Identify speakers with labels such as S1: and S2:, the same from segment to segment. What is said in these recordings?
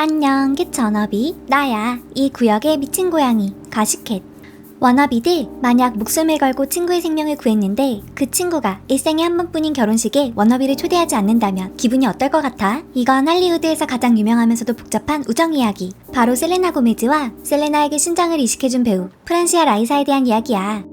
S1: 안녕, 캣 워너비. 나야. 이 구역의 미친 고양이, 가시캣. 워너비들, 만약 목숨을 걸고 친구의 생명을 구했는데 그 친구가 일생에 한 번뿐인 결혼식에 워너비를 초대하지 않는다면 기분이 어떨 것 같아? 이건 할리우드에서 가장 유명하면서도 복잡한 우정 이야기. 바로 셀레나 고메즈와 셀레나에게 신장을 이식해준 배우 프란시아 라이사에 대한 이야기야.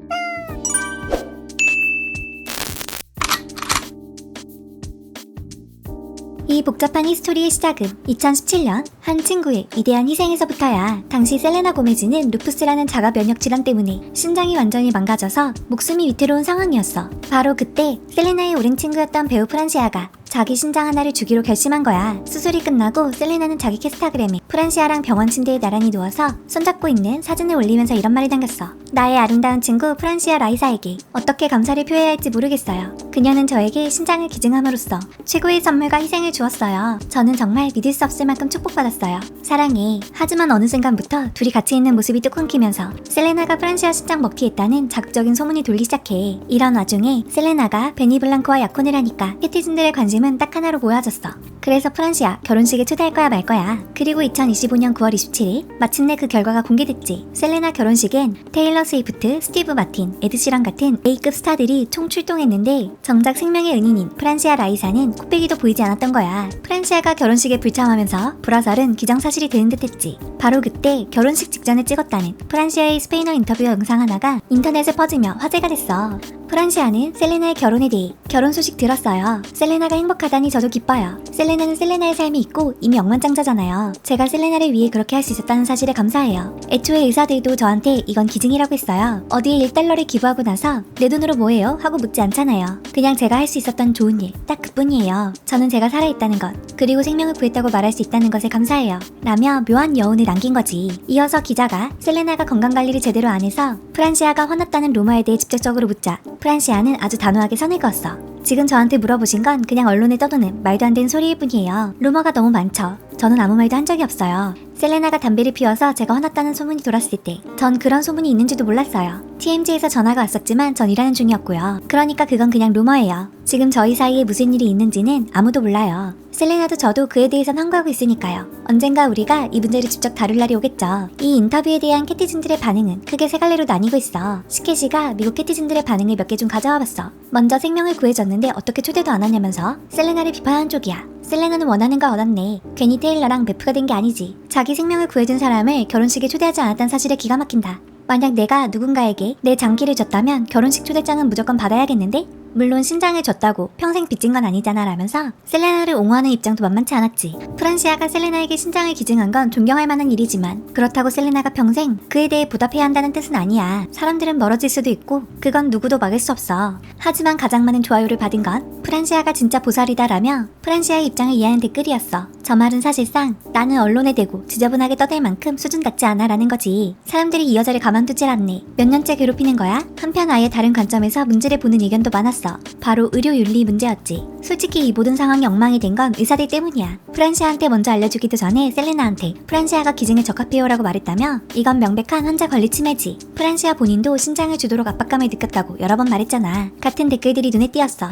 S1: 이 복잡한 히스토리의 시작은 2017년 한 친구의 위대한 희생에서부터야. 당시 셀레나 고메즈는 루푸스라는 자가 면역 질환 때문에 신장이 완전히 망가져서 목숨이 위태로운 상황이었어. 바로 그때 셀레나의 오랜 친구였던 배우 프란시아가 자기 신장 하나를 주기로 결심한 거야. 수술이 끝나고 셀레나는 자기 캐스타그램에 프란시아랑 병원 침대에 나란히 누워서 손잡고 있는 사진을 올리면서 이런 말을 남겼어. 나의 아름다운 친구 프란시아 라이사에게 어떻게 감사를 표해야 할지 모르겠어요. 그녀는 저에게 신장을 기증함으로써 최고의 선물과 희생을 주었어요. 저는 정말 믿을 수 없을 만큼 축복받았어요. 사랑해. 하지만 어느 순간부터 둘이 같이 있는 모습이 뚝 끊기면서 셀레나가 프란시아 신장 먹튀했다는 자극적인 소문이 돌기 시작해. 이런 와중에 셀레나가 베니 블랑코와 약혼을 하니까 네티즌들의 관심은 딱 하나로 모아졌어. 그래서 프란시아 결혼식에 초대할 거야 말 거야. 그리고 2025년 9월 27일 마침내 그 결과가 공개됐지. 셀레나 결혼식엔 테일러 스위프트, 스티브 마틴, 에드시런 같은 A급 스타들이 총 출동했는데 정작 생명의 은인인 프란시아 라이사는 코빼기도 보이지 않았던 거야. 프란시아가 결혼식에 불참하면서 불화설은 기정사실이 되는 듯했지. 바로 그때 결혼식 직전에 찍었다는 프란시아의 스페인어 인터뷰 영상 하나가 인터넷에 퍼지며 화제가 됐어. 프란시아는 셀레나의 결혼에 대해 결혼 소식 들었어요. 셀레나가 행복하다니 저도 기뻐요. 셀레나는 셀레나의 삶이 있고 이미 억만장자잖아요. 제가 셀레나를 위해 그렇게 할 수 있었다는 사실에 감사해요. 애초에 의사들도 저한테 이건 기증이라고 했어요. 어디에 1달러를 기부하고 나서 내 돈으로 뭐해요? 하고 묻지 않잖아요. 그냥 제가 할 수 있었던 좋은 일, 딱 그뿐이에요. 저는 제가 살아있다는 것, 그리고 생명을 구했다고 말할 수 있다는 것에 감사해요. 라며 묘한 여운을 남긴 거지. 이어서 기자가 셀레나가 건강관리를 제대로 안 해서 프란시아가 화났다는 루머에 대해 직접적으로 묻자 프란시아는 아주 단호하게 선을 그었어. 지금 저한테 물어보신 건 그냥 언론에 떠도는 말도 안 되는 소리일 뿐이에요. 루머가 너무 많죠. 저는 아무 말도 한 적이 없어요. 셀레나가 담배를 피워서 제가 화났다는 소문이 돌았을 때 전 그런 소문이 있는지도 몰랐어요. TMZ에서 전화가 왔었지만 전 일하는 중이었고요. 그러니까 그건 그냥 루머예요. 지금 저희 사이에 무슨 일이 있는지는 아무도 몰라요. 셀레나도 저도 그에 대해선 항거하고 있으니까요. 언젠가 우리가 이 문제를 직접 다룰 날이 오겠죠. 이 인터뷰에 대한 캐티즌들의 반응은 크게 세 갈래로 나뉘고 있어. 시켓이가 미국 캐티즌들의 반응을 몇 개 좀 가져와 봤어. 먼저 생명을 구해줬는데 어떻게 초대도 안 하냐면서 셀레나를 비판한 쪽이야. 셀레나는 원하는 걸 얻었네. 괜히 테일러랑 베프가 된 게 아니지. 자기 생명을 구해준 사람을 결혼식에 초대하지 않았다는 사실에 기가 막힌다. 만약 내가 누군가에게 내 장기를 줬다면 결혼식 초대장은 무조건 받아야겠는데? 물론 신장을 줬다고 평생 빚진 건 아니잖아 라면서 셀레나를 옹호하는 입장도 만만치 않았지. 프란시아가 셀레나에게 신장을 기증한 건 존경할 만한 일이지만 그렇다고 셀레나가 평생 그에 대해 보답해야 한다는 뜻은 아니야. 사람들은 멀어질 수도 있고 그건 누구도 막을 수 없어. 하지만 가장 많은 좋아요를 받은 건 프란시아가 진짜 보살이다 라며 프란시아의 입장을 이해하는 댓글이었어. 저 말은 사실상 나는 언론에 대고 지저분하게 떠들 만큼 수준 같지 않아 라는 거지. 사람들이 이 여자를 가만두질 않네. 몇 년째 괴롭히는 거야? 한편 아예 다른 관점에서 문제를 보는 의견도 많았어. 바로 의료윤리 문제였지. 솔직히 이 모든 상황이 엉망이 된 건 의사들 때문이야. 프란시아한테 먼저 알려주기도 전에 셀레나한테 프란시아가 기증에 적합해요라고 말했다며 이건 명백한 환자 권리 침해지. 프란시아 본인도 신장을 주도록 압박감을 느꼈다고 여러 번 말했잖아. 같은 댓글들이 눈에 띄었어.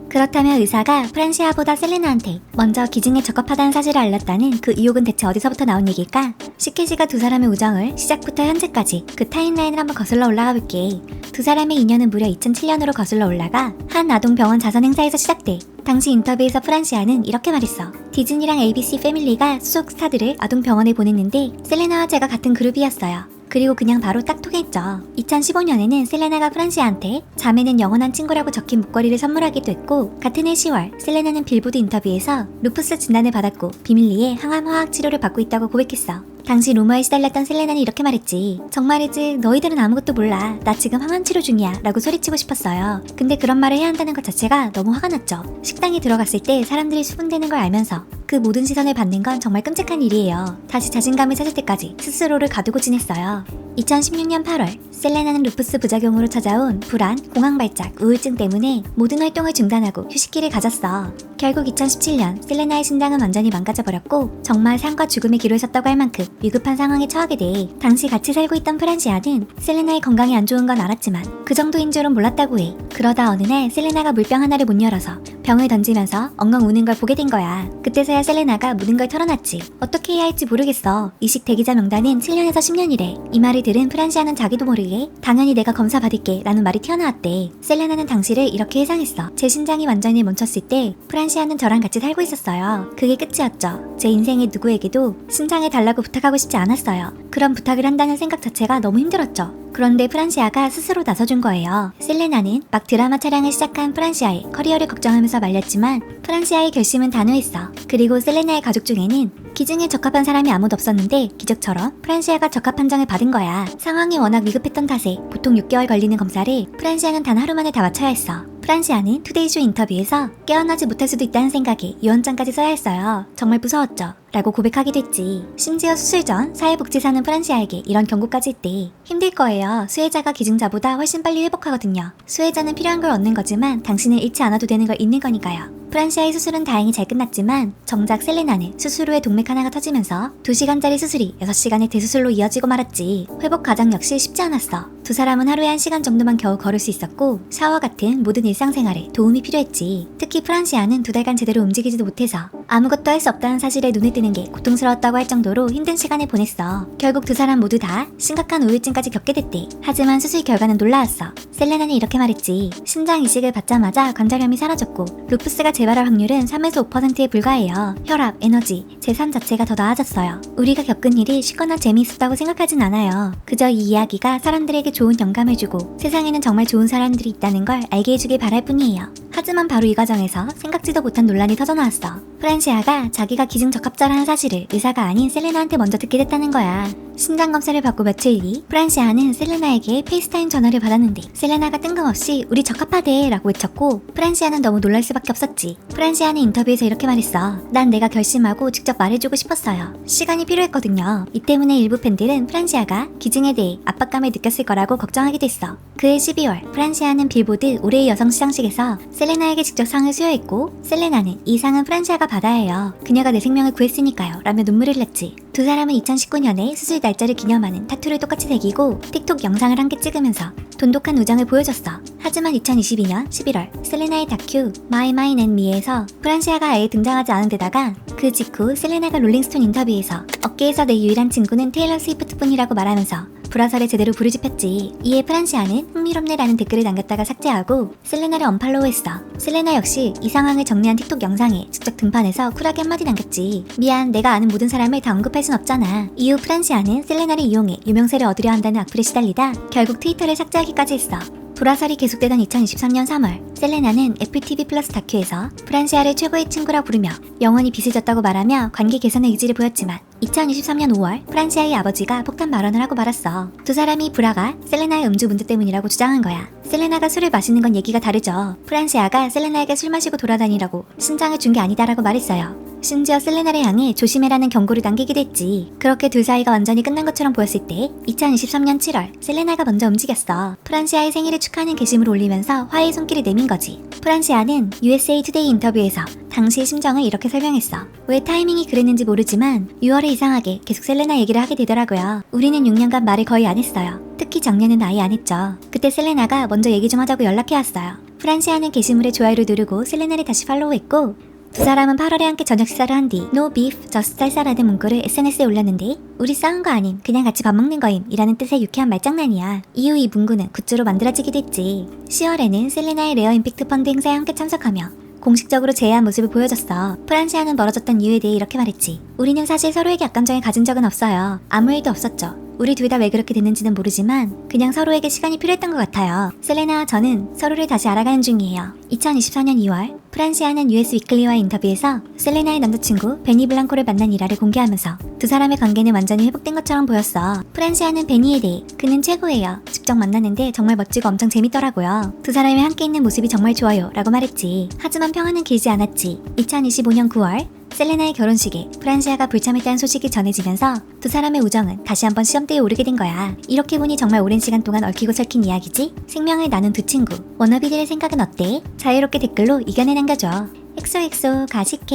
S1: 그렇다면 의사가 프란시아보다 셀레나한테 먼저 기증에 적합하다는 사실을 알렸다는 그 의혹은 대체 어디서부터 나온 얘기일까? 시켓이가 두 사람의 우정을 시작부터 현재까지 그 타임라인을 한번 거슬러 올라가 볼게. 두 사람의 인연은 무려 2007년으로 거슬러 올라가 한 아동병원 자선 행사에서 시작돼. 당시 인터뷰에서 프란시아는 이렇게 말했어. 디즈니랑 ABC 패밀리가 수속 스타들을 아동병원에 보냈는데 셀레나와 제가 같은 그룹이었어요. 그리고 그냥 바로 딱 통했죠. 2015년에는 셀레나가 프란시아한테 자매는 영원한 친구라고 적힌 목걸이를 선물하기도 했고 같은 해 10월 셀레나는 빌보드 인터뷰에서 루푸스 진단을 받았고 비밀리에 항암 화학 치료를 받고 있다고 고백했어. 당시 루머에 시달렸던 셀레나는 이렇게 말했지. 정말이지 너희들은 아무것도 몰라. 나 지금 항암 치료 중이야 라고 소리치고 싶었어요. 근데 그런 말을 해야 한다는 것 자체가 너무 화가 났죠. 식당에 들어갔을 때 사람들이 수분대는 걸 알면서 그 모든 시선을 받는 건 정말 끔찍한 일이에요. 다시 자신감을 찾을 때까지 스스로를 가두고 지냈어요. 2016년 8월 셀레나는 루푸스 부작용으로 찾아온 불안, 공황발작, 우울증 때문에 모든 활동을 중단하고 휴식기를 가졌어. 결국 2017년 셀레나의 신장은 완전히 망가져버렸고 정말 삶과 죽음의 기로에 섰다고 할 만큼 위급한 상황에 처하게 돼. 당시 같이 살고 있던 프란시아는 셀레나의 건강이 안 좋은 건 알았지만 그 정도인 줄은 몰랐다고 해. 그러다 어느 날 셀레나가 물병 하나를 못 열어서 병을 던지면서 엉엉 우는 걸 보게 된 거야. 그때서야 셀레나가 모든 걸 털어놨지. 어떻게 해야 할지 모르겠어. 이식 대기자 명단은 7년에서 10년이래. 이 말을 들은 프란시아는 자기도 모르게 당연히 내가 검사 받을게 라는 말이 튀어나왔대. 셀레나는 당시를 이렇게 예상했어. 제 심장이 완전히 멈췄을 때 프란시아는 저랑 같이 살고 있었어요. 그게 끝이었죠. 제 인생의 누구에게도 심장을 달라고 부탁하고 싶지 않았어요. 그런 부탁을 한다는 생각 자체가 너무 힘들었죠. 그런데 프란시아가 스스로 나서준 거예요. 셀레나는 막 드라마 촬영을 시작한 프란시아의 커리어를 걱정하면서 말렸지만 프란시아의 결심은 단호했어. 그리고 셀레나의 가족 중에는 기증에 적합한 사람이 아무도 없었는데 기적처럼 프란시아가 적합 판정을 받은 거야. 상황이 워낙 위급했던 탓에 보통 6개월 걸리는 검사를 프란시아는 단 하루 만에 다 마쳐야 했어. 프란시아는 투데이쇼 인터뷰에서 깨어나지 못할 수도 있다는 생각에 유언장까지 써야 했어요. 정말 무서웠죠. 라고 고백하기도 했지. 심지어 수술 전 사회복지사는 프란시아에게 이런 경고까지 했대. 힘들 거예요. 수혜자가 기증자보다 훨씬 빨리 회복하거든요. 수혜자는 필요한 걸 얻는 거지만 당신은 잃지 않아도 되는 걸 잃는 거니까요. 프란시아의 수술은 다행히 잘 끝났지만 정작 셀레나는 수술 후에 동맥 하나가 터지면서 2시간짜리 수술이 6시간의 대수술로 이어지고 말았지. 회복 과정 역시 쉽지 않았어. 두 사람은 하루에 1시간 정도만 겨우 걸을 수 있었고 샤워 같은 모든 일상생활에 도움이 필요했지. 특히 프란시아는 2달간 제대로 움직이지도 못해서 아무것도 할 수 없다는 사실에 눈에 띄는 게 고통스러웠다고 할 정도로 힘든 시간을 보냈어. 결국 두 사람 모두 다 심각한 우울증까지 겪게 됐대. 하지만 수술 결과는 놀라웠어. 셀레나는 이렇게 말했지. 심장 이식을 받자마자 관절염이 사라졌고 루푸스가 재발할 확률은 3에서 5%에 불과해요. 혈압, 에너지, 제3 자체가 더 나아졌어요. 우리가 겪은 일이 쉽거나 재미있었다고 생각하진 않아요. 그저 이 이야기가 사람들에게 좋은 영감을 주고 세상에는 정말 좋은 사람들이 있다는 걸 알게 해주길 바랄 뿐이에요. 하지만 바로 이 과정에서 생각지도 못한 논란이 터져나왔어. 프란시아가 자기가 기증 적합자라는 사실을 의사가 아닌 셀레나한테 먼저 듣게 됐다는 거야. 심장 검사를 받고 며칠 뒤 프란시아는 셀레나에게 페이스타임 전화를 받았는데 셀레나가 뜬금없이 우리 적합하대 라고 외쳤고 프란시아는 너무 놀랄 수밖에 없었지. 프란시아는 인터뷰에서 이렇게 말했어. 난 내가 결심하고 직접 말해주고 싶었어요. 시간이 필요했거든요. 이 때문에 일부 팬들은 프란시아가 기증에 대해 압박감을 느꼈을 거라고 걱정하기도 했어. 그해 12월 프란시아는 빌보드 올해의 여성 시상식에서 셀레나에게 직접 상을 수여했고 셀레나는 이 상은 프란시아가 받아야 해요. 그녀가 내 생명을 구했으니까요 라며 눈물을 흘렸지. 두 사람은 2019년에 수술 날짜를 기념하는 타투를 똑같이 새기고 틱톡 영상을 함께 찍으면서 돈독한 우정을 보여줬어. 하지만 2022년 11월 셀레나의 다큐 My Mine and Me에서 프란시아가 아예 등장하지 않은 데다가 그 직후 셀레나가 롤링스톤 인터뷰에서 업계에서 내 유일한 친구는 테일러 스위프트뿐이라고 말하면서 불화설에 제대로 불을 지폈지. 이에 프란시아는 흥미롭네라는 댓글을 남겼다가 삭제하고 셀레나를 언팔로우했어. 셀레나 역시 이 상황을 정리한 틱톡 영상에 직접 등판해서 쿨하게 한마디 남겼지. 미안, 내가 아는 모든 사람을 다 언급할 순 없잖아. 이후 프란시아는 셀레나를 이용해 유명세를 얻으려 한다는 악플에 시달리다 결국 트위터를 삭제하기까지 했어. 불화설이 계속되던 2023년 3월 셀레나는 애플 TV 플러스 다큐에서 프란시아를 최고의 친구라 부르며 영원히 빚을 졌다고 말하며 관계 개선의 의지를 보였지만 2023년 5월 프란시아의 아버지가 폭탄 발언을 하고 말았어. 두 사람이 불화가 셀레나의 음주 문제 때문이라고 주장한 거야. 셀레나가 술을 마시는 건 얘기가 다르죠. 프란시아가 셀레나에게 술 마시고 돌아다니라고 신장을 준 게 아니다라고 말했어요. 심지어 셀레나를 향해 조심해라는 경고를 남기기도 했지. 그렇게 둘 사이가 완전히 끝난 것처럼 보였을 때 2023년 7월 셀레나가 먼저 움직였어. 프란시아의 생일을 축하하는 게시물을 올리면서 화해의 손길을 내민 거지. 프란시아는 USA 투데이 인터뷰에서 당시의 심정을 이렇게 설명했어. 왜 타이밍이 그랬는지 모르지만 6월에 이상하게 계속 셀레나 얘기를 하게 되더라고요. 우리는 6년간 말을 거의 안 했어요. 특히 작년은 아예 안 했죠. 그때 셀레나가 먼저 얘기 좀 하자고 연락해왔어요. 프란시아는 게시물에 좋아요를 누르고 셀레나를 다시 팔로우했고 두 사람은 8월에 함께 저녁 식사를 한 뒤 No beef, just salsa라는 문구를 SNS에 올렸는데 우리 싸운 거 아님, 그냥 같이 밥 먹는 거임 이라는 뜻의 유쾌한 말장난이야. 이후 이 문구는 굿즈로 만들어지기도 했지. 10월에는 셀레나의 레어 임팩트 펀드 행사에 함께 참석하며 공식적으로 제외한 모습을 보여줬어. 프란시아는 멀어졌던 이유에 대해 이렇게 말했지. 우리는 사실 서로에게 악감정을 가진 적은 없어요. 아무 일도 없었죠. 우리 둘 다 왜 그렇게 됐는지는 모르지만 그냥 서로에게 시간이 필요했던 것 같아요. 셀레나와 저는 서로를 다시 알아가는 중이에요. 2024년 2월 프란시아는 US 위클리와의 인터뷰에서 셀레나의 남자친구 베니 블랑코를 만난 일화를 공개하면서 두 사람의 관계는 완전히 회복된 것처럼 보였어. 프란시아는 베니에 대해 그는 최고예요. 직접 만났는데 정말 멋지고 엄청 재밌더라고요. 두 사람이 함께 있는 모습이 정말 좋아요 라고 말했지. 하지만 평화는 길지 않았지. 2025년 9월 셀레나의 결혼식에 프란시아가 불참했다는 소식이 전해지면서 두 사람의 우정은 다시 한번 시험대에 오르게 된 거야. 이렇게 보니 정말 오랜 시간 동안 얽히고 설킨 이야기지? 생명을 나눈 두 친구. 워너비들의 생각은 어때? 자유롭게 댓글로 의견을 남겨줘. 엑소엑소 가시캣.